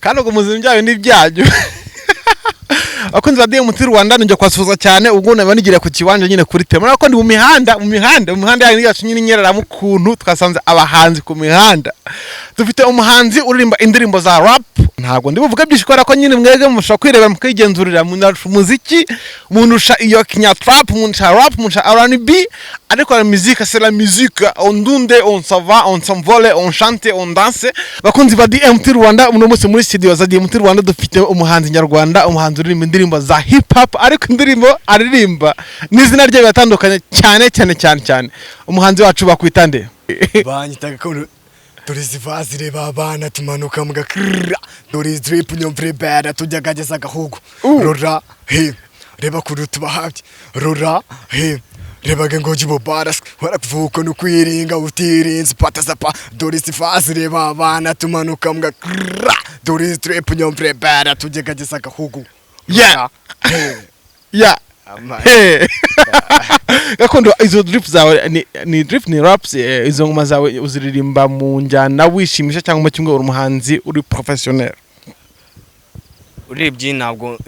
Kandi ngo muzima byayo n'ibyanyu. Abakunzi ba DM Rwanda njye kwasuhuza cyane ubwo nabanigira ku kiwanje nyine kuri tema nako ndi mu mihanda yacu nyine nyerera mu kuntu twasanze abahanzi ku mihanda. Dufite umuhanzi uririmba indirimbo za rap, ntago ndi buvuga byinshi ko nyine mwege mushaka kwirebera mukigenzurira mu muziki, munusha iyo kinya trap, munusha rap, munusha R&B, ariko la musique c'est la musique, on dunde, on s'ava, on s'envole, on chante, on danse. Bakunzi ba DM Rwanda uno munsi muri studio za DM Rwanda dufite umuhanzi nyarwanda, umuhanzi uririmba indirimbo za hip hop, ariko indirimbo aririmba n'izina rye batandukanye cyane. Umuhanzi wacu bakwitande banyitaga ko Dorizi vazire babana tumanuka mugakira Dorizi drip nyomvre bada tujyagageza gahugu rora he reba kuruta bahabye rora he reba ngoji bobaras warakuvuka no kwiringa utirinze patazapa Dorizi vazire babana tumanuka mugakira Dorizi drip nyomvre bada tujyagageza gahugu yeah Gakondo izo drip zawe ni drip ni raps izo ngoma zawe uziririmba mu njyana wishimisha cyangwa kimwe uri umuhanzi uri professionnel? Urebye ntabwo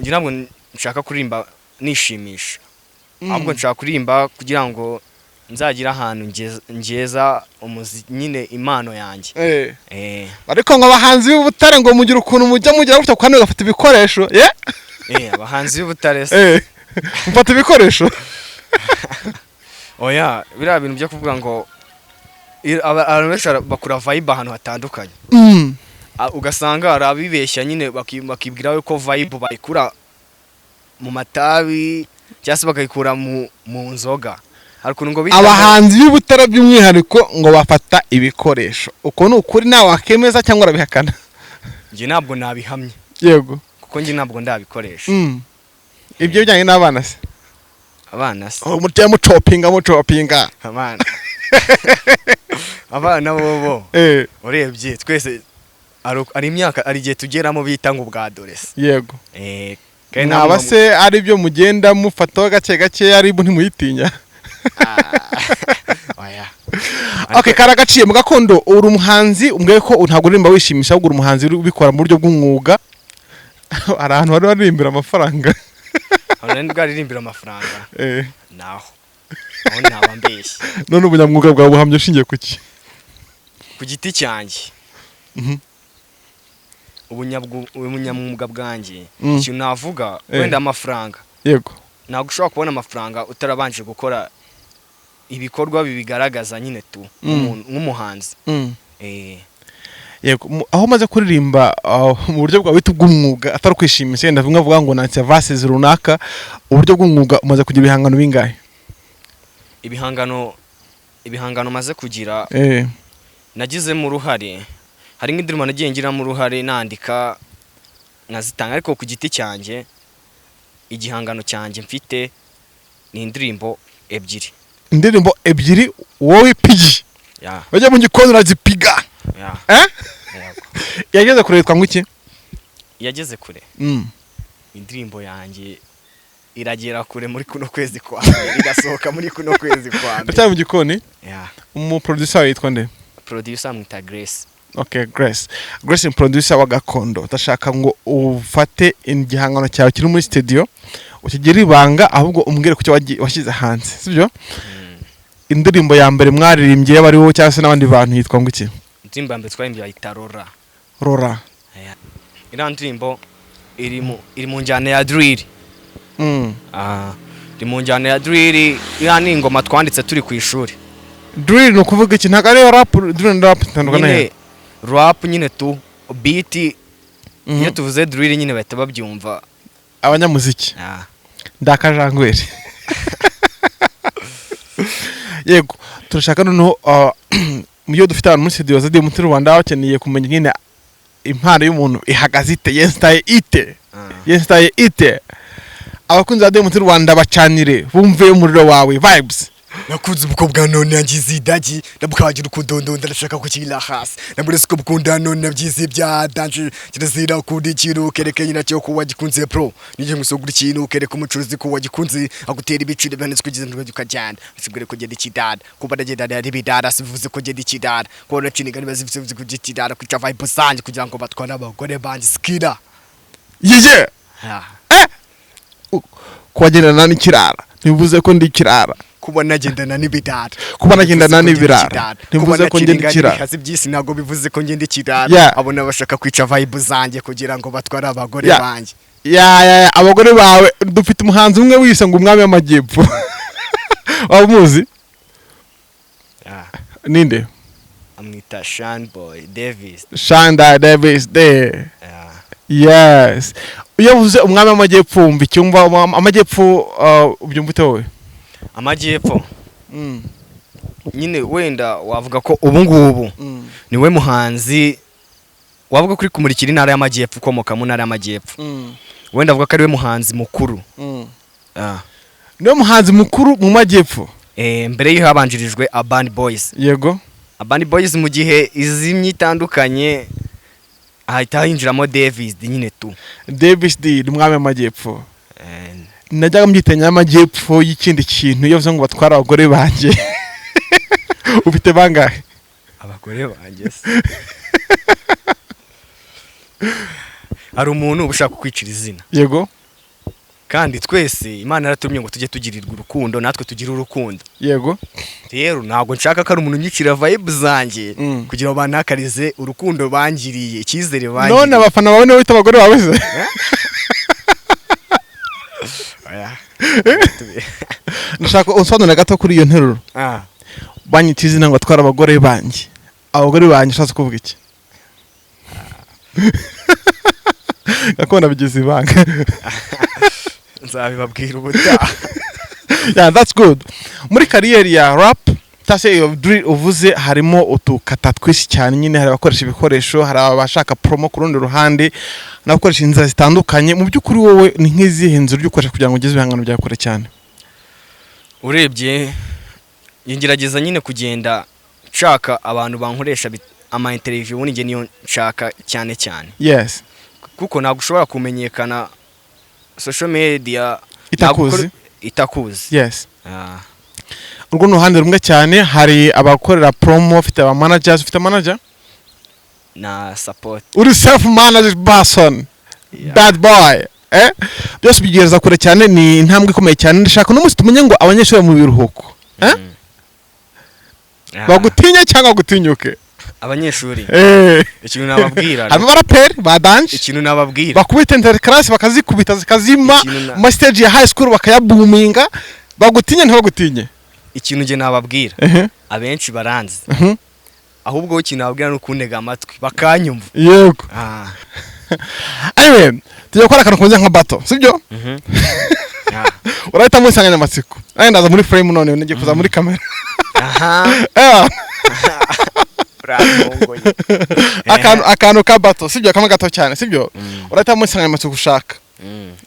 nshaka kuririmba nishimisha, ahubwo nshaka kuririmba kugira ngo nzagira ahantu ngeza umuziki nyine impano yanjye. Ariko ngo abahanzi b'Ubutare ngo mugira ukuntu mujya gutya kandi gafata ibikoresho abahanzi b'Ubutare mfata ibikoresho oya biriya bintu byo kuvuga ngo abantu benshi bakura vibe ahantu hatandukanye, ugasanga arabibeshya nyine bakibwira ko vibe bayikura mu matabi cyangwa se bakayikura mu nzoga. Abahanzi b'Ubutare by'umwihariko ngo bafata ibikoresho, uko ni ukuri nawe wakemeza cyangwa urabihakana? Nje ntabwo nabihamye, yego, kuko nje ntabwo ndabikoresha. Ibyo bijyanye n'abana se? Abana se umuteye mucopinga abana bobo urebye twese ari imyaka ari gihe tugeramo bita ngo bwadorese. Yego, naba se ari byo mugenda mufata gake ari bo ntimuyitinya? oya okay, karagaciye mu Gakondo uri umuhanzi umbwiye ko ntabwo uririmba wishimisha ahubwo uri umuhanzi ubikora mu buryo bw'umwuga. Ahantu bari baririmbira amafaranga Abantu bwaririmbira amafaranga naho aho nabambeshye. None ubunyamwuga bwawe buhamye ushingiye kuki? Ku giti cyanjye ubunyamwuga bwanjye cyo navuga wenda amafaranga. Yego, ntabwo ushobora kubona amafaranga utarabanje gukora ibikorwa bibigaragaza nyine tu nk'umuhanzi. Yego, aho maze kuririmba mu buryo bwa witu bw'umwuga atari kwishimisha yenda vuga ngo nanse vases runaka, uburyo bw'umwuga umaze kugira ibihangano bingahe? Ibihangano maze kugira nagize mu ruhare, hari nk'indirimo nagiye ngira mu ruhare nandika nkazitanga, ariko ku giti cyanjye igihangano cyanjye mfite ni indirimbo ebyiri wowe pigi bajya mu gikoni urazipiga. Yageze kure yitwa ngwiki? Yageze kure indirimbo yanjye iragera kure muri kuno kwezi kwa mbere, igasohoka muri kuno kwezi kwa mbere. Cyangwa mu gikoni? Umu producer yitwa nde? Producer mwita Grace. Okay, Grace ni producer wa Gakondo. Utashaka ngo ufate igihangano cyawe kiri muri studio ukigira ibanga, ahubwo umbwire kucyo washyize hanze, sibyo? Indirimbo ya mbere mwaririmbye y'abari wowe cyangwa se n'abandi bantu yitwa ngwiki? Indirimbo ya mbere twaririmbiye yita Rora. Iriya ndirimbo iri mu njyana ya drill. Iri mu njyana ya drill, iriya ni ingoma twanditse turi ku ishuri. Drill ni ukuvuga iki? Ntabwo ari rap, drill na rap tandukana he? Rap nyine tu beat, iyo tuvuze drill nyine bahita babyumva abanyamuziki. Ndakajangwere. Yego, turashaka noneho iyo dufite abantu muri studio za DM Rwanda bakeneye kumenya nyine impano y'umuntu ihagaze ite, yestaye ite. Abakunzi ba DM Rwanda bacanire bumve umuriro wawe vibes. nakunze umukobwa none yangize idagi ndamukagira urukundo ndashaka kukira hasi namurese ko mukunda none nabyize bya danje kirazira ukunda ikintu kereke nyina cyo kuba gikunze pro nije musogura ikintu kereke umucuruzi ko wagikunze agutera ibiciro byanditse kugeza ndwe ukajyana usigure ko genda ikidada kuba ndagenda ari bidada sivuze ko genda ikidada ko nacininga nibazivuze ko ikidada kwica vibe sanje kugira ngo batwara abagore banje skida yije kubagendana n'ikirara ntibivuze ko ndi kirara kuba nagendana n'ibidara ntibivuze ko ngenda ikirara hasi byisi nago bivuze ko ngenda ikirara abona bashaka kwica vibe zanjye kugira ngo batware abagore banje abagore bawe dufite umuhanzi umwe wise ngo umwami w'amajyepfo wamuzi ninde amwita Davis there yes iyo uvuze umwami w'amajyepfo wumva icyumva amajyepfo ubyumva ute wowe amajyepfo nyine wenda wavuga ko ubu ngubu niwe muhanzi wavuga kuri kumurikira intara y'amajyepfo ukomoka mu ntara y'amajyepfo wenda avuga ko ari we muhanzi mukuru niwe muhanzi mukuru mu majyepfo mbere y'aho habanjirijwe Urban Boys yego Urban Boys mu gihe izimye itandukanye ahita hinjiramo Davis nyine tu Davis ni umwami w'amajyepfo najyaga mbyitenya y'amajyepfo y'ikindi kintu iyo uvuze ngo batwara abagore banjye ufite bangahe abagore banjye hari umuntu ushaka kwicira izina yego kandi twese Imana yaratumye ngo tujye tugirirwa urukundo natwe tugire urukundo yego rero ntabwo nshaka ko ari umuntu unyicira vibe zanjye kugira ngo banakarize urukundo bangiriye icyizere bangiriye none abafana bawe niwe wita abagore bawe se ndashaka usobanura gato kuri iyo nteruro banyita izina ngo atwara abagore banjye ushatse kuvuga iki gakondo bigize ibanga nzabibabwira ubutaha that's good muri kariyeri ya rap cyangwa iyo drill uvuze harimo utukata twinshi cyane nyine hari abakoresha ibikoresho hari abashaka promo ku rundi ruhande n'abakoresha inzira zitandukanye mu by'ukuri wowe ni nk'izihe nzira ujya ukoresha kugira ngo ugeze ibihangano byawe kure cyane urebye ngerageza nyine kugenda nshaka abantu bankoresha ama interview ubundi niyo nshaka cyane yes kuko ntabwo ushobora kumenyekana social media itakuzi yes urwo nuhande rumwe cyane hari abakorera promo ufite aba managers ufite manager na support uri self managed person bad boy byose bigereza kure cyane ni intambwe ikomeye cyane ndashaka no musi tumenye ngo abanyeshuri mu biruhuko bagutinye cyangwa gutinyuke abanyeshuri ikintu nababwira aba baraperi badanje ikintu nababwira bakubita inter class bakazikubita zikazima mu stage ya high school bakayabuminga bagutinye ntibagutinye ikintu nge nababwira abenshi baranze ahubwo ikintu nababwira no kuntega amatwi bakanyumva yego anyway tujya gukora akantu kumeze nka battle sibyo urahita mu insanganyamatsiko ndaza muri frame none ngiye kuza muri kamera akantu ka battle sibyo kamwe gato cyane sibyo urahita mu insanganyamatsiko ushaka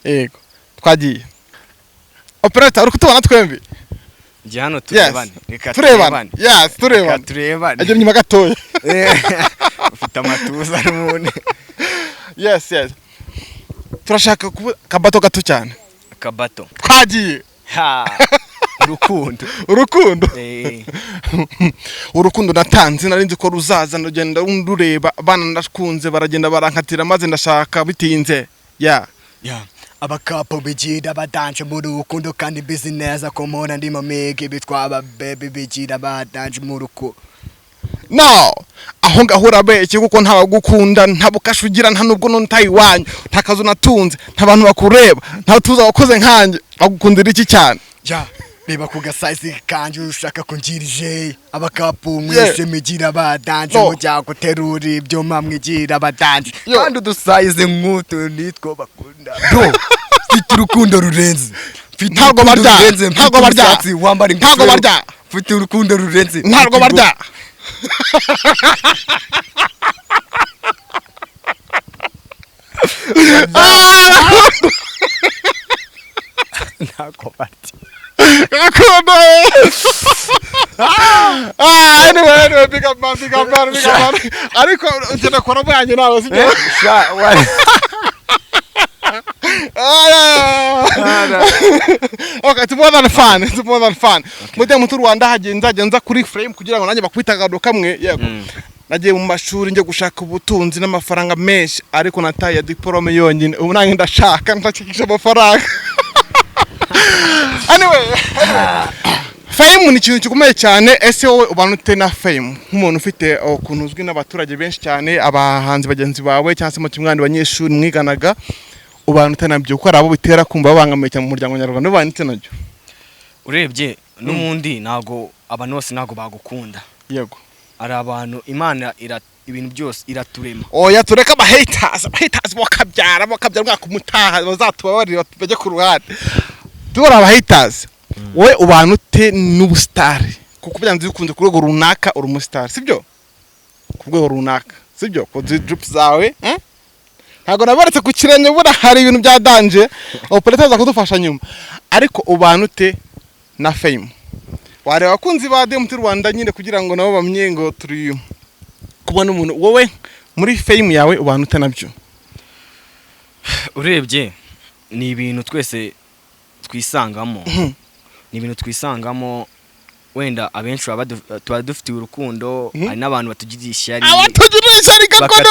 yego twagiye operator uri kutubona twembi Jano turebane reka turebane yes turebane ajye nyuma gatoya ufite amatuza n'umuntu yes turashaka kabato gato cyane kabato twagiye urukundo natanze narinzi ko ruzaza ndagenda ndureba abana ndakunze baragenda barankatira maze ndashaka bitinze abakapo bigira badanje mu rukundo kandi business akomona ndi mamege bitwaba baby bigira badanje mu rukundo no aho ngahura beke kuko ntabagukunda ntabukashugira nta nubwo nontayi wanyu ntakazo natunze ntabantu bakureba ntatuza wakoze nkanje bagukundira iki cyane reba ku gasize kanje ushaka kungirije abakapu mwese migira badanje mujya guterura ibyo mamwigira badanje kandi udusize nk'utu nitwo bakunda mfite urukundo rurenze ntago barya mfite urukundo rurenze ntago barya ntago barya gakondo Anyway, big up man. Ariko ugenda kora bwanjye nawe sibyo? Okay, it's more than fun. Mujya mu Rwanda hagenza kuri frame kugira ngo nanjye bakwita agado kamwe yego. Nagiye mu mashuri njye gushaka ubutunzi n'amafaranga menshi ariko nataye diplome yonyine ubu nanjye ndashaka ntakikisha amafaranga. Anyway, fame ni ikintu gikomeye cyane. Ese wowe ubana ute na fame nk'umuntu ufite ukuntu uzwi n'abaturage benshi cyane, abahanzi bagenzi bawe cyangwa se mu kimwandi banyeshuri mwiganaga, ubana ute nabyo ko arabo bitera kumva babangamiye cyane mu muryango nyarwanda, ubana ute nabyo? Urebye n'umundi nago abantu bose nago bagukunda. Yego. Ari abantu Imana ibintu byose iraturema. Oya tureka aba haters bakabyara mwaka umutaha bazatubabarira bajye ku ruhande. Dora aba haters. Wowe ubana ute n'ubustari? Kuko byanze bikunze ku rwego runaka uri umustar, sibyo? Ku rwego runaka, sibyo? Ko drip zawe, ntago nabaretse ku kirenge bura hari ibintu bya danger. Operator za kudufasha nyuma. Ariko ubana ute na fame? Ware wakunzi ba mu Rwanda nyine kugira ngo nabo bamye ngo turi kubona umuntu. Wowe muri fame yawe ubana ute nabyo? Urebye ni ibintu twese twisangamo. Ni ibintu twisangamo, wenda abenshi tuba dufite urukundo, hari n'abantu batugirira ishyari. Abatugirira ishyari gakondo.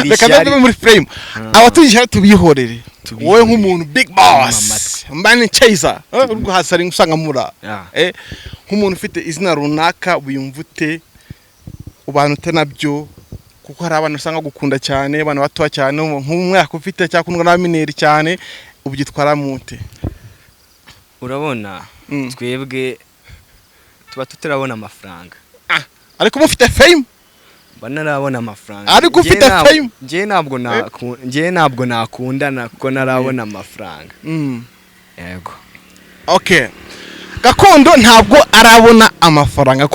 Reka ndabe muri frame. Abatugirira tubihorere. Wowe nk'umuntu big boss, man chaser, ubwo hasari usanga mura. Nk'umuntu ufite izina runaka wiyumvute ubana ute nabyo? Kuko hari abantu usanga gukunda cyane, abantu batoya cyane, nk'umwaka ufite cyakundwa n'abamineri cyane, ubyitwara mute? Urabona twebwe tuba tutarabona amafaranga. Ariko mufite fame? Banarabona amafaranga. Ariko ufite fame? Nje ntabwo nakundana kuko narabona amafaranga. Yego. Okay. Gakondo ntabwo arabona amafaranga.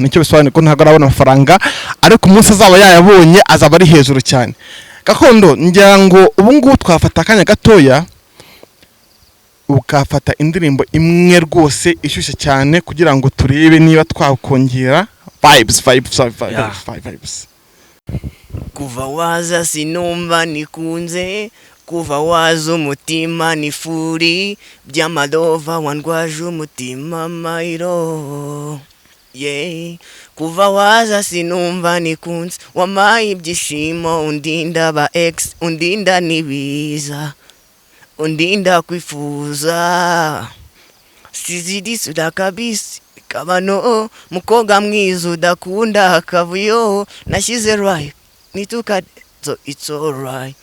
Nicyo bisobanuye ko ntabwo arabona amafaranga, ariko umunsi azaba yayabonye azaba ari hejuru cyane. Gakondo ngira ngo ubu ngubu twafata akanya gatoya ukafata indirimbo imwe rwose ishyushye cyane kugira ngo turebe niba twakongera vibes. Kuva waza sinumva nikunze, kuva waza umutima nifuri, by'amadova wandwaje umutima mayiro. Kuva waza sinumva nikunze, wamaye ibyishimo, undinda ba ex, undinda nibiza, undinda kwifuza. Sizidi suda kabisi kabano, mukoga mwiza udakunda akavuyo, nashyize right nituka, so it's alright.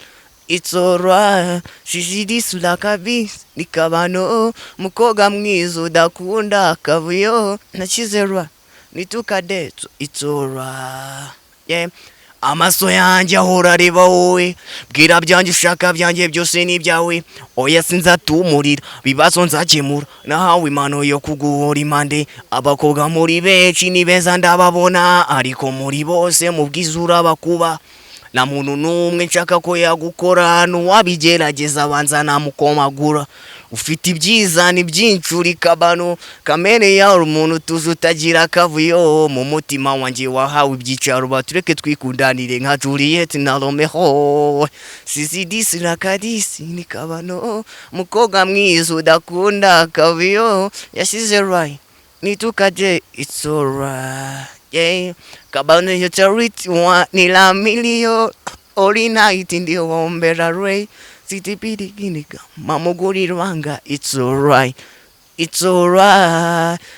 Sizidi suda kabisi nikabano, mukoga mwiza udakunda akavuyo, nashyize right nituka, so it's alright. Amaso yanjye ahora areba wowe, bwira byanjye ushaka byanjye byose ni byawe. Oya sinzatumurira bibazo nzakemura, nahawe impano yo kuguhora impande. Abakobwa muri benshi ni beza ndababona, ariko muri bose mu bwiza urabakuba. Na muntu n'umwe nshaka ko yagukora, n'uwabigerageza abanza namukomagura. Ufite ibyiza ni byinshi uri kabano, kamere yawe umuntu tuzi utagira akavuyo. Mu mutima wanjye wahawe ibyicaro, batureke twikundanire nka Juliet na Romeo. Sizidisi na kadisi ni kabano, mukoga mwiza udakunda akavuyo, yashyize right nitukaje, it's alright. Kabano yo charity ni la milio, all night ndio ombera ray. Sitipidi ginika mamuguri rwanga, it's alright.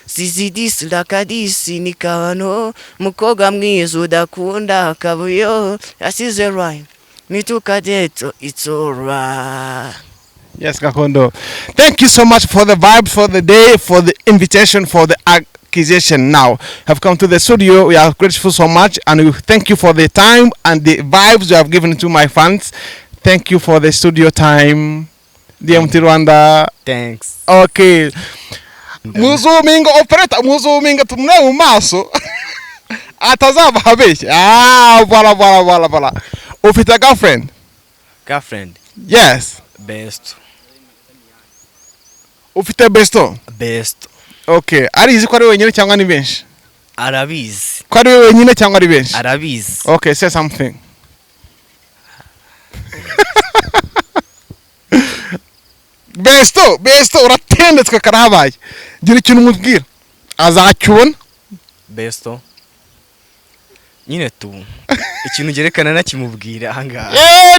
Sizidisi la kadisi ni kabano, mukoga mwiza udakunda akavuyo, yashyize right nitukaje, it's alright. Yes, Gakondo. Thank you so much for the vibe, for the day, for the invitation, for the acquisition. Now, have come to the studio. We are grateful so much, and we thank you for the time and the vibes you have given to my fans. Thank you for the studio time, DMT Rwanda. Thanks. Okay. Muzumingo operator, muzumingo tumne mu maso. Atazaba habeshya. Voilà. Ufite a girlfriend? Girlfriend? Yes. Best. Ufite besto? Best. Okay, arizi ko ari wenyine cyangwa ni benshi? arabizi Ko ari wenyine cyangwa ari benshi? arabizi Okay, say something. Besto uratendetswe karahabaye. Gira ikintu umubwira. Azakibona. besto nyine tu ikintu gerekana nakimubwira ahangaha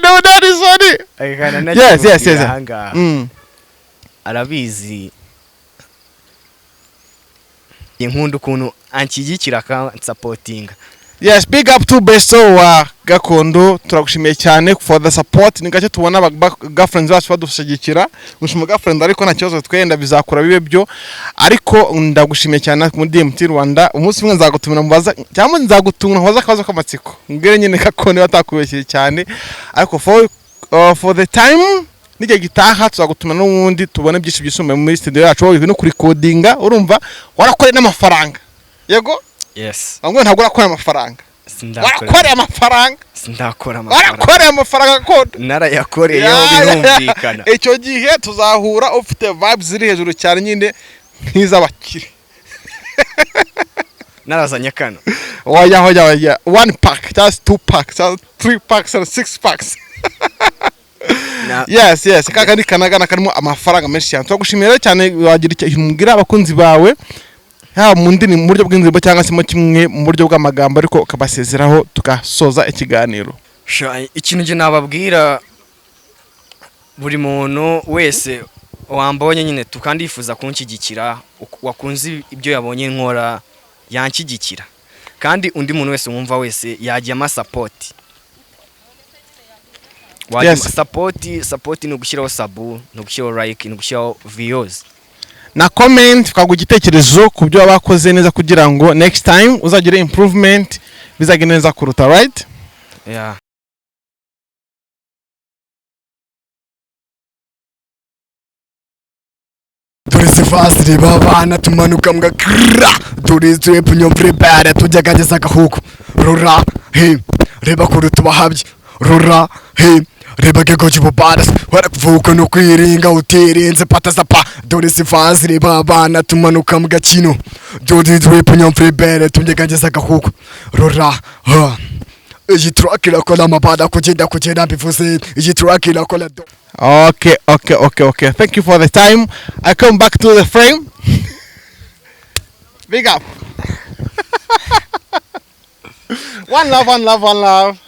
No, that is funny. akana Yes. nakimubwira ahangaha arabizi inkunda ukuntu anshyigikira akansapotinga. Yes, big up to Besto wa Gakondo. Turagushimiye cyane for the support. Ni gake tubona girlfriends bacu badufashigikira. Mushima girlfriend ariko nta kibazo twenda bizakura bibe byo. Ariko ndagushimiye cyane mu DMT Rwanda. Umunsi umwe nzagutumira mubaza cyangwa nzagutumira mubaza akabazo k'amatsiko. Ngere nyine Gakondo batakubeshye cyane. Ariko for the time nige gitaha tuzagutumira n'ubundi tubone byinshi byisumbuye muri studio yacu wowe no kuri codinga urumva warakore n'amafaranga. Yego? Yes. Angwe ntabwo urakora amafaranga. Warakore amafaranga. Sindakora amafaranga. Warakore amafaranga kodo. Narayakoreye birumvikana. Icyo gihe tuzahura ufite vibes ziri hejuru cyane nyine nk'iz'abakire. Narazanye kano. Oya. 1 pack, just 2 packs, just 3 packs and 6 packs. Yes. Kaka ni kanagana karimo amafaranga menshi cyane. Twagushimira cyane wagira ikintu mugira abakunzi bawe. Mu ndimi mu buryo bw'inzira cyangwa se mu kimwe mu buryo bw'amagambo ariko ukabasezeraho tugasoza ikiganiro. Ikintu nje nababwira buri muntu wese wambonye nyine tukandifuza kunshyigikira wakunze ibyo yabonye nkora yanshyigikira kandi undi muntu wese wumva wese yajya ama support. Support ni ugushyiraho sabu, ni ugushyiraho like, ni ugushyiraho views na comment ukaguha igitekerezo ku byo wabakoze neza kugira ngo next time uzagire improvement bizagenda neza kuruta, right? Yeah. Dore sifasi reba abana tumanuka mga krrra. Dore trip nyomvre bada tujagageza gahugu. Rora he reba kure tubahabye. Rora he reba gego jibobadas warakuvuka no kwiringa utirinze patazapa. Dore sifasi reba abana tumanuka mga kino. Dore trip nyomvre bada tujagageza gahugu. Rora ha iyi truck irakola amabada kugenda bivuze iyi truck irakola. Okay. Thank you for the time. I come back to the frame. Big up. One love.